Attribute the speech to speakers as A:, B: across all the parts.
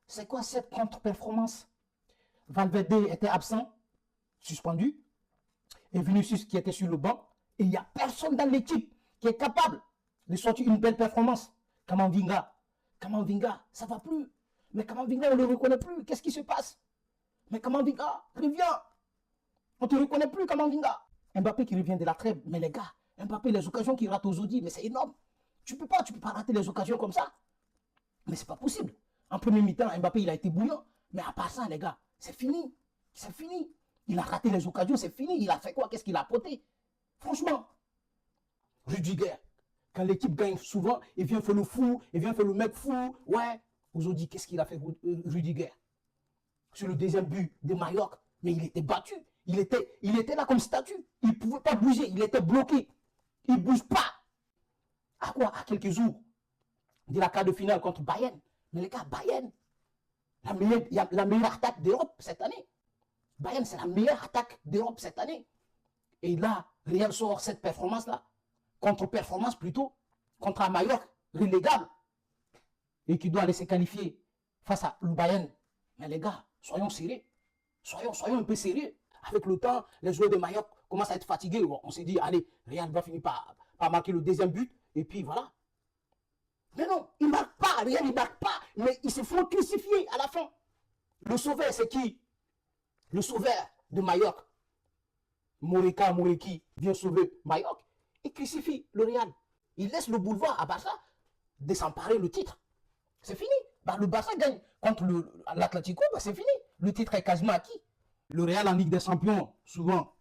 A: C'est quoi cette contre-performance? Valverde était absent, suspendu, et Vinicius qui était sur le banc, et il n'y a personne dans l'équipe qui est capable de sortir une belle performance. Kamavinga, ça va plus. Mais Kamavinga, on ne le reconnaît plus. Qu'est-ce qui se passe? Mais Kamavinga, reviens. On ne te reconnaît plus, Kamavinga. Mbappé qui revient de la trêve. Mais les gars, Mbappé, les occasions qu'il rate aujourd'hui, mais c'est énorme. Tu peux pas rater les occasions comme ça. Mais c'est pas possible. En premier mi-temps, Mbappé, il a été bouillant. Mais à part ça, les gars, c'est fini. C'est fini. Il a raté les occasions, c'est fini. Il a fait quoi? Qu'est-ce qu'il a apporté? Franchement. Rudiger. Quand l'équipe gagne souvent, il vient faire le fou, il vient faire le mec fou. Ouais. Aujourd'hui, qu'est-ce qu'il a fait, Rudiger? Sur le deuxième but de Mallorca. Mais il était battu. Il était là comme statue. Il ne pouvait pas bouger. Il était bloqué. Il ne bouge pas. À quoi? À quelques jours de la quart de finale contre Bayern. Mais les gars, Bayern, la meilleure attaque d'Europe cette année. Bayern, c'est la meilleure attaque d'Europe cette année. Et là, Real sort cette performance-là. Contre-performance plutôt. Contre un Mallorca relégable. Et qui doit aller se qualifier face à le Bayern. Mais les gars, soyons sérieux. Soyons un peu sérieux. Avec le temps, les joueurs de Mallorca commencent à être fatigués. On s'est dit, allez, Real va finir par marquer le deuxième but. Et puis voilà. Mais non, ils ne marquent pas. Real, ils ne marquent pas. Mais ils se font crucifier à la fin. Le sauveur, c'est qui? Le sauveur de Mallorca. Moriki vient sauver Mallorca. Il crucifie le Real. Il laisse le boulevard à Barça de s'emparer le titre. C'est fini. Bah, le Barça gagne contre l'Atlético, bah, c'est fini. Le titre est quasiment acquis. Le Real en Ligue des Champions, souvent,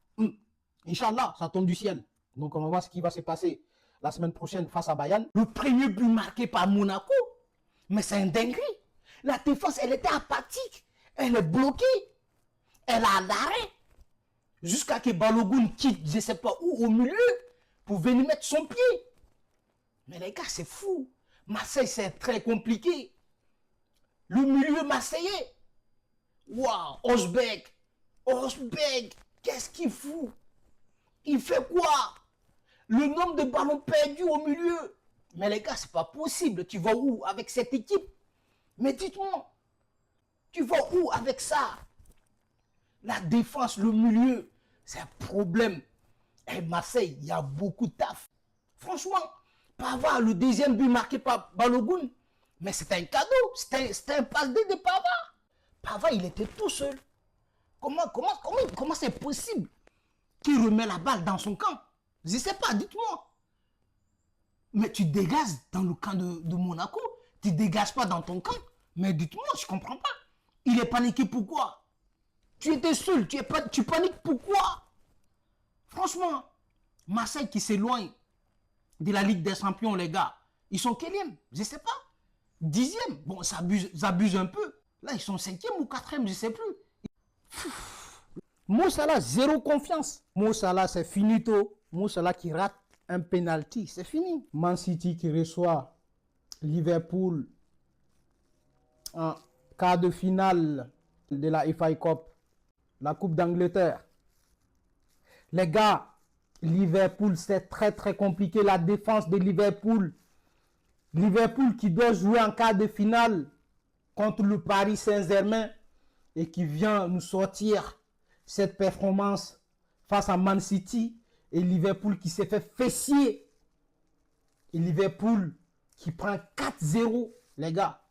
A: Inch'Allah, ça tombe du ciel. Donc on va voir ce qui va se passer la semaine prochaine face à Bayern. Le premier but marqué par Monaco, mais c'est un dinguerie. La défense, elle était apathique. Elle est bloquée. Elle a l'arrêt. Jusqu'à que Balogun quitte, je ne sais pas où, au milieu, pour venir mettre son pied. Mais les gars, c'est fou. Marseille, c'est très compliqué. Le milieu marseillais. Waouh, Osberg, qu'est-ce qu'il fout? Il fait quoi? Le nombre de ballons perdus au milieu. Mais les gars, c'est pas possible. Tu vas où avec cette équipe? Mais dites-moi, tu vas où avec ça? La défense, le milieu, c'est un problème. Et Marseille, il y a beaucoup de taf. Franchement, Pavard, le deuxième but marqué par Balogun, mais c'était un cadeau. C'était un passe-dé de Pavard. Pavard, il était tout seul. Comment c'est possible qu'il remet la balle dans son camp? Je ne sais pas, dites-moi. Mais tu dégages dans le camp de Monaco. Tu ne dégages pas dans ton camp. Mais dites-moi, je ne comprends pas. Il est paniqué pourquoi? Tu étais seul, tu paniques pourquoi? Franchement, Marseille qui s'éloigne de la Ligue des Champions, les gars. Ils sont quelième? Je ne sais pas. 10e. Bon, ça abuse un peu. Là, ils sont 5e ou 4e, je ne sais plus. Mo Salah, zéro confiance. Mo Salah, c'est finito. Mo Salah qui rate un penalty, c'est fini. Man City qui reçoit Liverpool en quart de finale de la FA Cup, la Coupe d'Angleterre. Les gars, Liverpool, c'est très compliqué. La défense de Liverpool. Liverpool qui doit jouer en quart de finale contre le Paris Saint-Germain et qui vient nous sortir cette performance face à Man City, et Liverpool qui s'est fait fessier. Et Liverpool qui prend 4-0, les gars.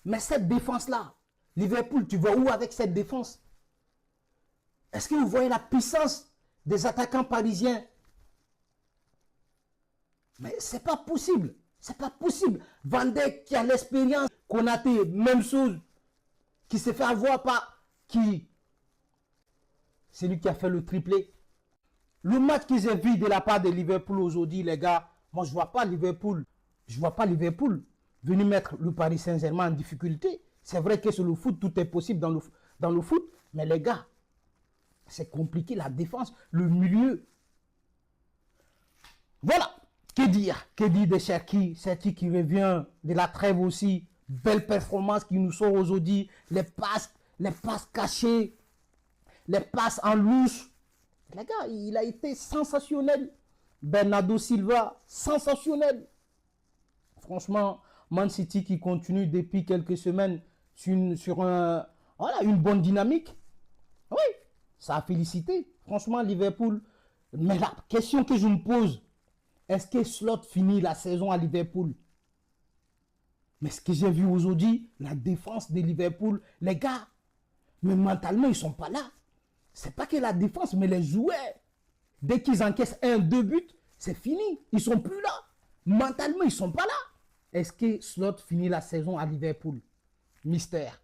A: Mais cette défense-là, Liverpool, tu vas où avec cette défense? Est-ce que vous voyez la puissance des attaquants parisiens? Mais c'est pas possible. C'est pas possible. Van Dijk qui a l'expérience, Konaté, même chose, qui s'est fait avoir par qui? C'est lui qui a fait le triplé. Le match que j'ai vu de la part de Liverpool aujourd'hui, les gars, moi je vois pas Liverpool. Je vois pas Liverpool venir mettre le Paris Saint-Germain en difficulté. C'est vrai que sur le foot, tout est possible dans le foot. Mais les gars, c'est compliqué la défense, le milieu. Voilà. Que dire de Cherki? Cherki qui revient de la trêve aussi. Belle performance qui nous sort aujourd'hui. Les passes cachées. Les passes en louche. Les gars, il a été sensationnel. Bernardo Silva, sensationnel. Franchement, Man City qui continue depuis quelques semaines
B: voilà, une bonne dynamique. Oui, ça a félicité. Franchement, Liverpool. Mais la question que je me pose, est-ce que Slot finit la saison à Liverpool? Mais ce que j'ai vu aujourd'hui, la défense de Liverpool, les gars, mais mentalement, ils ne sont pas là. C'est pas que la défense, mais les joueurs. Dès qu'ils encaissent 1, 2 buts, c'est fini. Ils ne sont plus là. Mentalement, ils ne sont pas là. Est-ce que Slot finit la saison à Liverpool? Mystère.